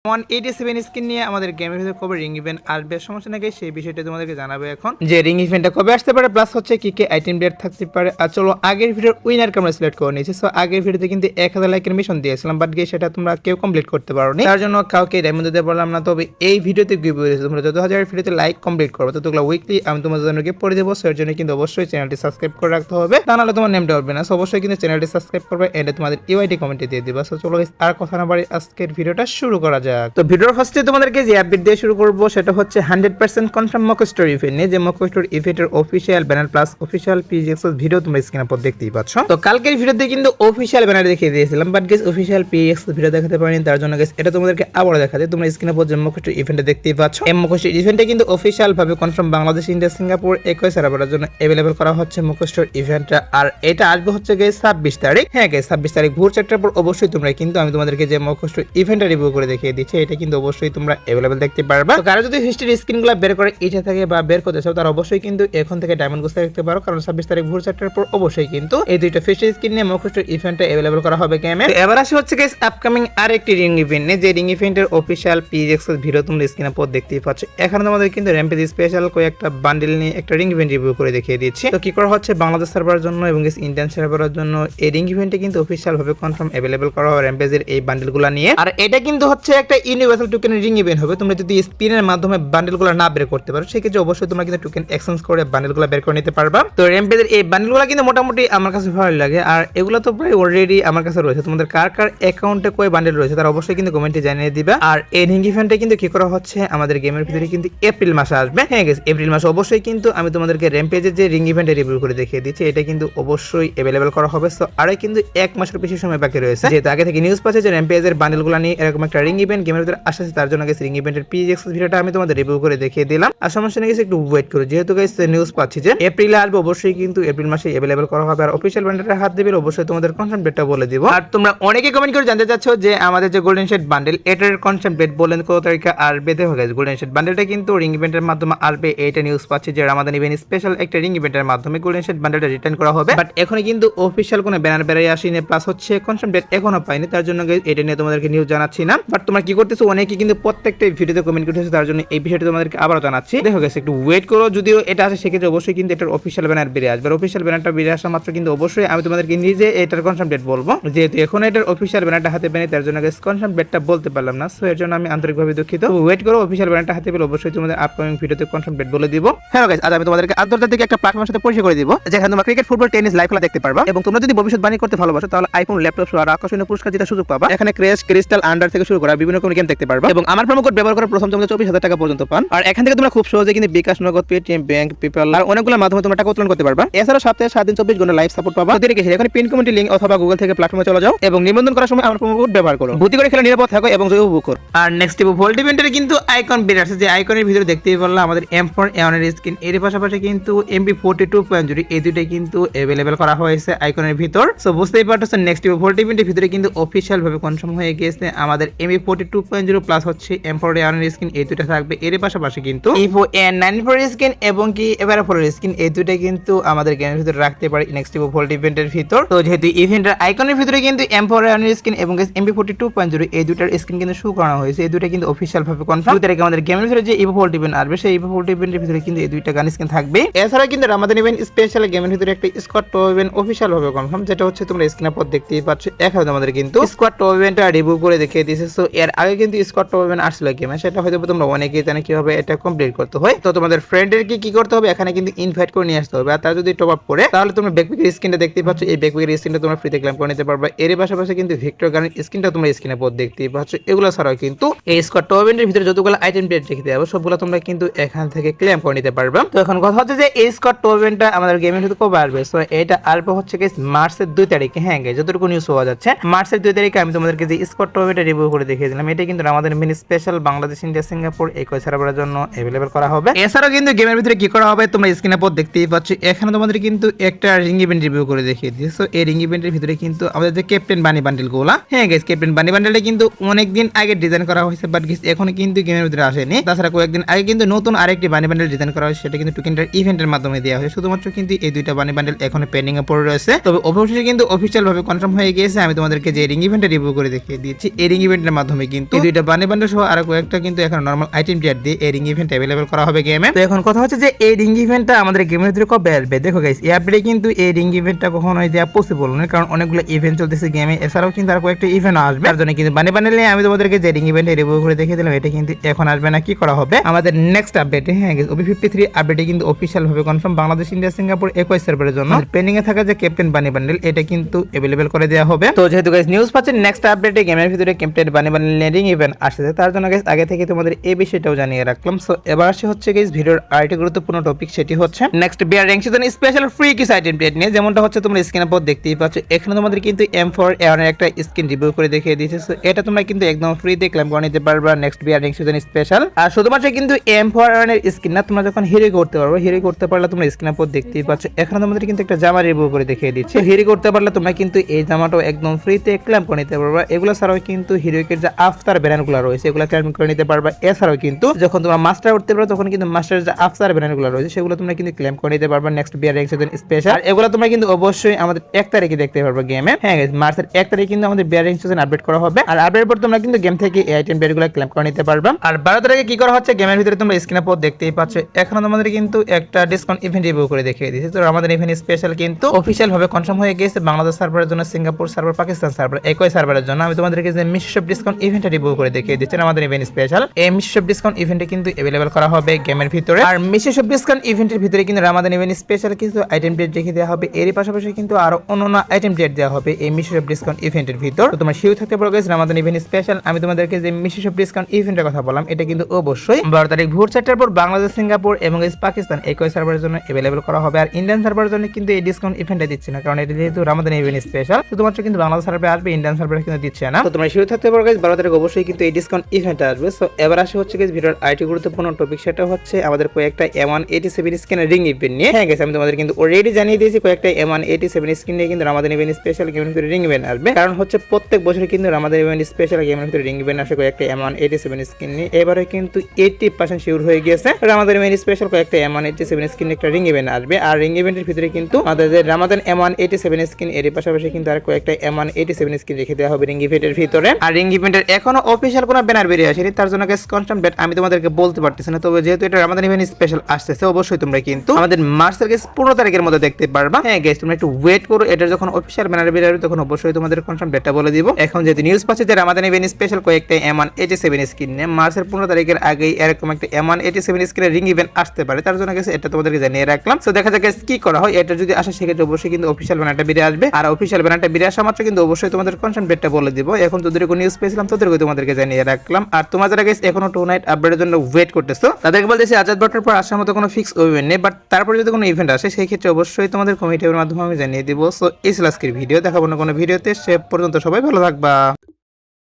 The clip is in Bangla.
187 স্কিন নিয়ে আমাদের গেমের ভিতরে কবে রিং ইভেন্ট আসবে সমস্যা নাকি সেই বিষয়টা তোমাদেরকে জানাবো এখন যে রিং ইভেন্টটা কবে আসতে পারে প্লাস হচ্ছে কি কি আইটেম ডেট থাকতে পারে। আর চলো আগের ভিডিওর উইনারকে আমরা সিলেক্ট করে নিয়েছি। সো আগের ভিডিওতে কিন্তু 1000 লাইকের মিশন দিয়েছিলাম, বাট গিয়ে সেটা তোমরা কেউ কমপ্লিট করতে পারোনি, তার জন্য কাউকে ডায়মন্ড দিতে পারলাম না। তবে এই ভিডিওতে গিভওয়ে দিয়েছি, তোমরা যত হাজার ভিডিওতে লাইক কমপ্লিট করবে ততগুলো উইকলি আমি তোমাদের জন্য গিফট করে দেবো। সেই জন্য কিন্তু অবশ্যই চ্যানেলটি সাবস্ক্রাইব করে রাখতে হবে, তা নাহলে তোমার নেমটা উঠবে না। সো অবশ্যই কিন্তু চ্যানেলটি সাবস্ক্রাইব করবে, এন্ডে তোমাদের ইউআইডি কমেন্টে দিয়ে দিবা। সো চলো আর কথা না বাড়ি আজকের ভিডিওটা শুরু করা যাক। তো ভিডিওর ফার্স্টে তোমাদেরকে যে আপডেট দিয়ে শুরু করব সেটা হচ্ছে 100% কনফার্ম মক স্টোরি ইভেন্ট নিয়ে, যে মক স্টোরি ইভেন্টের official banner plus official PXS video তোমরা স্ক্রিনের উপর দেখতেই পাচ্ছ। তো কালকের ভিডিওতে কিন্তু অফিশিয়াল ব্যানার দেখিয়ে দিয়েছিলাম, but guys official PXS video দেখাতে পারিনি, তার জন্য গাইস এটা তোমাদেরকে আবার দেখাতে তোমরা স্ক্রিনের উপর যে মক স্টোরি ইভেন্টে দেখতেই পাচ্ছ। এই মক স্টোরি ইভেন্টে কিন্তু অফিশিয়াল ভাবে কনফার্ম বাংলাদেশ, ইন্ডিয়া, সিঙ্গাপুর একই সার্ভারের জন্য अवेलेबल করা হচ্ছে মক স্টোরি ইভেন্টটা। আর এটা আসবে হচ্ছে গাইস 26 তারিখ। হ্যাঁ গাইস 26 তারিখ ভোর 4টার পর অবশ্যই তোমরা কিন্তু আমি তোমাদেরকে যে মক স্টোরি ইভেন্টটা রিভিউ করে দেখিয়ে দিচ্ছি, এটা কিন্তু অবশ্যই তোমরা अवेलेबल দেখতে পারবা। তো কারো যদি হিস্ট্রি স্ক্রিনগুলো বের করে ইচ্ছা থাকে বা বের করতে চাও তারা অবশ্যই কিন্তু এখন থেকে ডায়মন্ড গুছতে দেখতে পারো, কারণ 26 তারিখ ভোর 4টার পর অবশ্যই কিন্তু এই দুইটা হিস্ট্রি স্ক্রিন নিয়ে মক স্টোরি ইভেন্টটা अवेलेबल করা হবে গেমে। এবার আসে হচ্ছে গাইস আপকামিং আরেকটি রিং ইভেন্ট নিয়ে, যে রিং ইভেন্টের অফিশিয়াল পিএক্সএস ভিডিও তোমরা স্ক্রিনের উপর দেখতেই পাচ্ছ। এখানে তোমাদের কিন্তু র্যাম্পেজ স্পেশাল কয়েকটা বান্ডেল নিয়ে একটা রিং ইভেন্ট রিভিউ করে দেখিয়ে দিচ্ছি। তো কি করা হচ্ছে বাংলাদেশ সার্ভারের জন্য এবং ইন্ডিয়ান সার্ভারের জন্য এই রিং ইভেন্টে কিন্তু অফিশিয়াল ভাবে কনফার্ম अवेलेबल করা হবে র্যাম্পেজের এই বান্ডেলগুলো নিয়ে। আর এটা কিন্তু হচ্ছে একটা ইউনিভার্সাল টোকেনের রিং ইভেন্ট হবে। তোমরা যদি স্পিনের মাধ্যমে বান্ডেলগুলো না বের করতে পারো সেক্ষেত্রে অবশ্যই তোমরা কিন্তু টোকেন এক্সচেঞ্জ করে বান্ডেলগুলো বের করে নিতে পারবা। তো র্যাম্পেজের এই বান্ডেলগুলো কিন্তু মোটামুটি আমার কাছে ভালো লাগে, আর এগুলো তো প্রায় অলরেডি আমার কাছে রয়েছে। তোমাদের কার কার অ্যাকাউন্টে কয় বান্ডেল রয়েছে তারা অবশ্যই কিন্তু কমেন্টে জানিয়ে দিবা। আর এই রিং ইভেন্টে কিন্তু কি করা হচ্ছে আমাদের গেমের ভিতরে কিন্তু এপ্রিল মাসে আসবে। হ্যাঁ গাইস এপ্রিল মাসে অবশ্যই কিন্তু আমি তোমাদেরকে র্যাম্পেজের যে রিং ইভেন্টে রিভিউ করে দেখিয়ে দিচ্ছি, এটা কিন্তু অবশ্যই अवेलेबल করা হবে। সো আরো কিন্তু 1 মাসের বেশি সময় বাকি রয়েছে, যেহেতু আগে থেকে নিউজ পাচ্ছে যে র্যাম্পেজের বান্ডেলগুলো নিয়ে এরকম একটা রিং ইভেন্ট গেমের ভিতরে আসছে, তার জন্য গাইস রিং ইভেন্টের পিএক্সএস ভিডিওটা আমি তোমাদের রিভিউ করে দেখিয়ে দিলাম। আর সমস্যা নেই, একটু ওয়েট করো, যেহেতু গাইস নিউজ পাচ্ছি যে এপ্রিলে আসবে, অবশ্যই কিন্তু এপ্রিল মাসে अवेलेबल করা হবে। আর অফিশিয়াল বান্ডেলটা হাত দিবে অবশ্যই তোমাদের কনফার্ম ডেটটা বলে দিব। আর তোমরা অনেকে কমেন্ট করে জানতে চাচ্ছ যে আমাদের যে গোল্ডেন শেড বান্ডেল এটার কনফার্ম ডেট বলেন কত তারিখে আসবে। দেখো গাইস গোল্ডেন শেড বান্ডেলটা কিন্তু রিং ইভেন্টের মাধ্যমে আসবে, এটা নিউজ পাচ্ছি যে আমাদের ইভেন্ট স্পেশাল একটা রিং ইভেন্টের মাধ্যমে গোল্ডেন শেড বান্ডেলটা রিটার্ন করা হবে। বাট এখনো কিন্তু অফিশিয়াল কোনো ব্যানার বেরিয়ে আসেনি, প্লাস হচ্ছে কনফার্ম ডেট এখনো পাইনি, তার জন্য গাইস এটা নিয়ে তোমাদেরকে নিউজ জানাচ্ছি না। বাট তোমরা কি করতেছো অনেকে কিন্তু প্রত্যেকটা ভিডিওতে কমেন্ট করতেছো, তার জন্য এই বিষয়টা তোমাদেরকে আবারও জানাচ্ছি। দেখো গাইস একটু ওয়েট করো, যদিও এটা আসে সেক্ষেত্রে অবশ্যই কিন্তু এটার অফিশিয়াল ব্যানার বেরিয়ে আসবে। অফিশিয়াল ব্যানারটা বেরিয়ে আসা মাত্র কিন্তু অবশ্যই আমি তোমাদেরকে নিজে এটার কনফার্ম ডেট বলবো, যেহেতু এখন এটার অফিশিয়াল ব্যানারটা হাতে পেনি, তার জন্য গাইস কনফার্ম ডেটটা বলতে পারলাম না। সো এর জন্য আমি আন্তরিকভাবে দুঃখিত। ওয়েট করো, অফিশিয়াল ব্যানারটা হাতে পেলে অবশ্যই তোমাদের আপকামিং ভিডিওতে কনফার্ম ডেট বলে দিব। হ্যাঁ গাইস আজ আমি তোমাদেরকে আন্তর্জাতিক একটা প্ল্যাটফর্মের সাথে পরিচয় করে দিব, যেখানে তোমরা ক্রিকেট, ফুটবল, টেনিস লাইভ খেলা দেখতে পারবা। এবং তোমরা যদি ভবিষ্যৎবাণী করতে ভালোবাসো তাহলে আইফোন, ল্যাপটপ সহ আকর্ষণীয় পুরস্কার জেতার সুযোগ পাবা। এখানে ক্রেশ, ক্রিস্টাল, আন্ডার থেকে শুরু করা বিভিন্ন কোন গেম দেখতে পারবা। এবং আমার প্রোমো কোড ব্যবহার করে প্রথম তোমরা 24,000 টাকা পর্যন্ত পান। আর এখান থেকে তোমরা খুব সহজে কিন্তু বিকাশ, নগদ, পেটিএম, ব্যাংক, পেপ্যাল আর অনেকগুলো মাধ্যমে তোমরা টাকা উত্তোলন করতে পারবা। এছাড়া সপ্তাহে 7 দিন 24 ঘন্টা লাইভ সাপোর্ট পাবা। তো দেখে এখানে পিন কমিউনিটি লিংক অথবা গুগল থেকে প্ল্যাটফর্মে চলে যাও এবং নিবন্ধন করার সময় আমার প্রোমো কোড ব্যবহার করো। ভর্তি করে খেলা নিরাপদ থাকো এবং জয় উপভোগ করো। আর নেক্সট ভোল্ট ইভেন্টের কিন্তু আইকন বের আসছে, যে আইকনের ভিতরে দেখতেই পারলাম আমাদের M4 এর স্কিন, এর পাশাপাশি কিন্তু MP42.0 এই দুইটাই কিন্তু अवेलेबल করা হয়েছে আইকনের ভিতর। সো বুঝতেই পারছো নেক্সট ভোল্ট ইভেন্টের ভিতরে কিন্তু অফিশিয়াল ভাবে কনফার্ম হয়ে গিয়েছে আমাদের MP42.0 প্লাস হচ্ছে M4 এর স্কিন, এই দুইটা থাকবে। এর পাশাপাশি কিন্তু Evo N94 স্কিন এবং কি Ever4 স্কিন, এই দুইটা কিন্তু আমাদের গেমের ভিতরে রাখতে পারি নেক্সট ভোল্ট ইভেন্টের ভিতর। তো যেহেতু ইভেন্টের আইকনের ভিতরে কিন্তু M4 এর স্কিন এবং MP42.0 এই দুইটার স্কিন কিন্তু শো করা হয়েছে, এই দুইটা কিন্তু অফিশিয়াল ভাবে কনফার্ম। তারিখে আমাদের গেমের ভিতরে যে Evo ভোল্ট ইভেন্ট আসবে সেই Evo ভোল্ট ইভেন্টের ভিতরে কিন্তু এই দুইটা গান স্কিন থাকবে। এছাড়া কিন্তু আমাদের ইভেন্ট স্পেশাল গেমের ভিতরে একটা স্কোয়াড টপ ইভেন্ট অফিশিয়াল ভাবে কনফার্ম, যেটা হচ্ছে তোমরা স্ক্রিনের পর দেখতেই পাচ্ছ। এখানে আমাদের কিন্তু স্কোয়াড টপ ইভেন্টটা রিভিউ করে দেখিয়ে দিয়েছে। সো এর আগে কিন্তু স্কোয়াড টপ ইভেন্ট আসছিল গেমে, সেটা হয়তো তোমরা অনেকেই জানো কিভাবে এটা কমপ্লিট করতে হয়। তো তোমাদের ফ্রেন্ডের কি করতে হবে, এখানে কিন্তু ইনভাইট করে নিয়ে আসতে হবে। আর তার যদি টপ আপ করে তাহলে তোমরা ব্যাকপ্যাকের স্ক্রিনটা দেখতেই পাচ্ছ, এই ব্যাকপ্যাকের স্ক্রিনটা তোমরা ফ্রিতে ক্লেম করে নিতে পারবে। এর পাশাপাশি কিন্তু ভিক্টর গানের স্ক্রিনটা তোমরা স্ক্রিনের পর দেখতেই পাচ্ছ। এগুলো ছাড়াও কিন্তু এই স্কোয়াড টপ ইভেন্টের ভিতরে যতগুলো আইটেম ডেট দেখতে হবে সবগুলো তোমরা কিন্তু এখান থেকে ক্লেম করে নিতে পারবে। তো এখন কথা হচ্ছে যে এই স্কোয়াড টপ ইভেন্টটা আমাদের গেমের ভিতরে কবে আসবে। সো এটা আসবে হচ্ছে গাইস মার্চের 2 তারিখে। হ্যাঁ গাইস যতটুকু নিউজ পাওয়া যাচ্ছে মার্চের 2 তারিখে আমি তোমাদেরকে যে স্কোয়াড টপ ইভেন্টটা রিভিউ করে দেখিয়ে দিলাম, এটা কিন্তু আমাদের mini special Bangladesh, India, Singapore একই সার্ভারের জন্য अवेलेबल করা হবে। এছাড়াও কিন্তু গেমের ভিতরে কি করা হবে তোমরা স্ক্রিনের পর দেখতেই পাচ্ছ। এখানে তোমাদের কিন্তু একটা রিং ইভেন্ট রিভিউ করে দেখিয়ে দিয়েছি। সো এই রিং ইভেন্টের ভিতরে কিন্তু আমাদের যে ক্যাপ্টেন বানি বান্ডেলগুলো, হ্যাঁ গাইস ক্যাপ্টেন বানি বান্ডেলটা কিন্তু অনেকদিন আগে ডিজাইন করা হয়েছে, বাট গাইস এখন কিন্তু গেমের ভিতরে আসেনি। তাছাড়া কয়েকদিন আগে কিন্তু নতুন আরেকটি বানি বান্ডেল ডিজাইন করা হয়েছে, সেটা কিন্তু টোকেনটার ইভেন্টের মাধ্যমে দেওয়া হয়েছে। শুধুমাত্র কিন্তু এই দুইটা বানি বান্ডেল এখন পেন্ডিং এ পড়ে রয়েছে। তবে অবশ্যই কিন্তু অফিশিয়াল ভাবে কনফার্ম হয়ে গিয়েছে। আমি তোমাদেরকে যে রিং ইভেন্টটা রিভিউ করে দেখিয়ে দিয়েছি, এই রিং ইভেন্টের মাধ্যমে কিন্তু এই দুইটা বানি বান্ডেল সহ আর কয়েকটা কিন্তু এখন নরমাল আইটেম টিয়ার দিয়ে এই রিং ইভেন্ট अवेलेबल করা হবে গেমে। তো এখন কথা হচ্ছে যে এই রিং ইভেন্টটা আমাদের গেমের ভিতরে কবে আসবে। দেখো গাইস, এই আপডেটে কিন্তু এই রিং ইভেন্টটা কখনোই দেওয়া পসিবল নয়, কারণ অনেকগুলো ইভেন্ট চলতেছে গেমে। এছাড়াও কিন্তু আর কয়েকটা ইভেন্ট আসবে, তার জন্য কিন্তু বানি বান্ডেল নিয়ে আমি তোমাদেরকে যে রিং ইভেন্টে রিভিউ করে দেখিয়ে দিলাম, এটা কিন্তু এখন আসবে না। কি করা হবে আমাদের নেক্সট আপডেটে, হ্যাঁ গাইস, OB53 আপডেটে কিন্তু অফিশিয়াল ভাবে কনফার্ম বাংলাদেশ, ইন্ডিয়া, সিঙ্গাপুর 21 সার্ভারের জন্য পেন্ডিং এ থাকা যে ক্যাপ্টেন বানি বান্ডেল এটা কিন্তু अवेलेबल করে দেওয়া হবে। তো যেহেতু গাইস নিউজ পাচ্ছেন নেক্সট আপডেটে গেমের ভিতরে ক্যাপ্টেন বানি বান্ডেল রিং ইভেন্ট আসছে, তার জন্য গাইস আগে থেকে তোমাদের এই বিষয়টাও জানিয়ে রাখলাম। সো এবার আসে হচ্ছে গাইস ভিডিওর আরেকটি গুরুত্বপূর্ণ টপিক, সেটি হচ্ছে next BR rank season special free কিছু আইটেম প্লেট নিয়ে। যেমনটা হচ্ছে তোমরা স্ক্রিনের পর দেখতেই পাচ্ছ, এখানে তোমাদের কিন্তু M4 এর একটা স্কিন রিভিউ করে দেখিয়ে দিয়েছে। সো এটা তোমরা কিন্তু একদম ফ্রিতে ক্লেম করে নিতে পারবা next BR rank season special. আর শুধুমাত্র কিন্তু M4 এর স্কিন না, তোমরা যখন হিরো করতে পারবে, হিরো করতে পারলে তোমরা স্ক্রিনের পর দেখতেই পাচ্ছ, এখানে তোমাদের কিন্তু একটা জামা রিভিউ করে দেখিয়ে দিচ্ছে। হিরো করতে পারলে তোমরা কিন্তু এই জামাটাও একদম ফ্রিতে ক্লেম করে নিতে পারবা। এগুলো ছাড়াও কিন্তু হিরোইকের যে আফতার ব্যানারগুলো রয়েছে এগুলো ক্লেম করে নিতে পারবা। এছাড়াও কিন্তু যখন তোমরা মাস্টার উঠতে পারো তখন কিন্তু মাস্টারের যে আফতার ব্যানারগুলো রয়েছে সেগুলো তোমরা কিন্তু ক্লেম করে নিতে পারবা next BR rank season special. আর এগুলো তোমরা কিন্তু অবশ্যই আমাদের 1 তারিখে দেখতে পারবা গেমে। হ্যাঁ গাইস, মার্চের 1 তারিখে কিন্তু আমাদের বিআর র্যাঙ্ক সিজন আপডেট করা হবে। আর আপডেট পর তোমরা কিন্তু গেম থেকে এই আইটেম ব্যানারগুলো ক্লেম করে নিতে পারবা। আর 12 তারিখে কি করা হচ্ছে গেমের ভিতরে তোমরা স্ক্রিনে পর দেখতেই পাচ্ছ, এখানে তোমাদের কিন্তু একটা ডিসকাউন্ট ইভেন্ট রিভিউ করে দেখিয়ে দিয়েছে। তো আমাদের ইভেন্ট স্পেশাল কিন্তু অফিশিয়াল ভাবে কনফার্ম হয়ে গেছে বাংলাদেশ সার্ভারের জন্য, সিঙ্গাপুর সার্ভার, পাকিস্তান সার্ভার, একই সার্ভারের জন্য। আমি তোমাদেরকে যে মিশপ ডিসকাউন্ট ইভেন্টটা রিভিউ করে দেখিয়ে দিচ্ছি আমাদের ইভেন্ট স্পেশাল। এই মিশপ ডিসকাউন্ট ইভেন্টে কিন্তু अवेलेबल করা হবে গেমের ভিতরে। আর মিশপ ডিসকাউন্ট ইভেন্টের ভিতরে কিন্তু রামাদান ইভেন্ট স্পেশাল কিছু আইটেম ডেট রেখে দেওয়া হবে। এর পাশাপাশি কিন্তু আরো অন্যান্য আইটেম ডেট দেওয়া হবে এই মিশপ ডিসকাউন্ট ইভেন্টের ভিতর। তো তোমরা শিওর থাকতে পারো গাইস, রামাদান ইভেন্ট স্পেশাল আমি তোমাদেরকে যে মিশপ ডিসকাউন্ট ইভেন্টের কথা বললাম এটা কিন্তু অবশ্যই 12 তারিখ ভোর 4টার পর বাংলাদেশ, সিঙ্গাপুর এবং পাকিস্তান একই সার্ভারের জন্য अवेलेबल করা হবে। আর ইন্ডিয়ান সার্ভারের জন্য কিন্তু এই ডিসকাউন্ট ইভেন্টটা দিচ্ছে না, কারণ এটা যেহেতু রামাদান ইভেন্ট স্পেশাল, শুধুমাত্র কিন্তু বাংলাদেশ সার্ভারে আসবে, ইন্ডিয়ান সার্ভারে কিন্তু দিচ্ছে না। তো তোমরা শিওর থাকতে পারো গাইস 12 তারিখ অবশ্যই কিন্তু এই ডিসকাউন্ট ইভেন্ট আসবে। সো এবার আসে হচ্ছে গাইস ভিডিওর আরেকটি গুরুত্বপূর্ণ টপিক, সেটা হচ্ছে আমাদের কয়েকটা M187 স্কিনের রিং ইভেন্ট নিয়ে। হ্যাঁ গাইস, আমি তোমাদের কিন্তু অলরেডি জানিয়ে দিয়েছি কয়েকটা M187 স্কিন নিয়ে কিন্তু রামাদান ইভেন্ট স্পেশাল গেমের ভিতরে রিং ইভেন্ট আসবে। কারণ হচ্ছে প্রত্যেক বছর কিন্তু রামাদান ইভেন্ট স্পেশাল গেমের ভিতরে রিং ইভেন্ট আসে কয়েকটা M187 স্কিন নিয়ে। এবারে কিন্তু 80% শিওর হয়ে গেছে রামাদান ইভেন্ট স্পেশাল কয়েকটা M187 স্কিন একটা রিং ইভেন্ট আসবে। আর রিং ইভেন্টের ভিতরে কিন্তু আমাদের যে রামাদান M187 স্কিন এর পাশাপাশি কিন্তু আর কয়েকটা M187 স্কিন রেখে দেওয়া হবে রিং ইভেন্টের ভিতরে। আর রিং ইভেন্টের এখনো অফিশিয়াল কোনো ব্যানার বেরিয়ে আসেনি, তার জন্য গাইস কনফার্ম ডেট আমি তোমাদেরকে বলতে পারতেছি না। তবে যেহেতু এটা রামাদান ইভেন্ট স্পেশাল আসছে, অবশ্যই তোমরা কিন্তু আমাদের মার্চের গাইস 15 তারিখের মধ্যে দেখতে পারবা। হ্যাঁ গাইস, তোমরা একটু ওয়েট করো, এটা যখন অফিশিয়াল ব্যানার বেরিয়ে আসবে তখন অবশ্যই তোমাদের কনফার্ম ডেটটা বলে দিব। এখন যেহেতু নিউজ পাচ্ছে যে রামাদান ইভেন্ট স্পেশাল কয়েকটা M187 স্কিন নিয়ে মার্চের 15 তারিখের আগেই এরকম একটা M187 স্কিনের রিং ইভেন্ট আসতে পারে, তার জন্য গাইস এটা তোমাদেরকে জানিয়ে রাখলাম। সো দেখা যাক গাইস কি করা হয়। এটা যদি আসে সেক্ষেত্রে অবশ্যই কিন্তু অফিশিয়াল ব্যানারটা বেরিয়ে আসবে। আর অফিশিয়াল ব্যানারটা বেরিয়ে আসা মাত্র কিন্তু অবশ্যই তোমাদের কনফার্ম ডেটটা বলে দিব। এখন যতটুকু নিউজ পেয়েছিলাম ততটুকু তোমাদেরকে জানিয়ে রাখলাম। আর তোমরা যারা গাইস এখনো টু নাইট আপডেটের জন্য ওয়েট করতেছো তাদেরকে বলতেছি আজাদ বাটার পর আসার মতো কোনো ফিক্স ইভেন্ট নেই, বাট তারপরে যদি কোনো ইভেন্ট আসে সেই ক্ষেত্রে অবশ্যই তোমাদের কমিটির মাধ্যমে আমি জানিয়ে দিব। সো এই ছিল আজকের ভিডিও, দেখাবো না কোনো ভিডিওতে। সে পর্যন্ত সবাই ভালো থাকবা।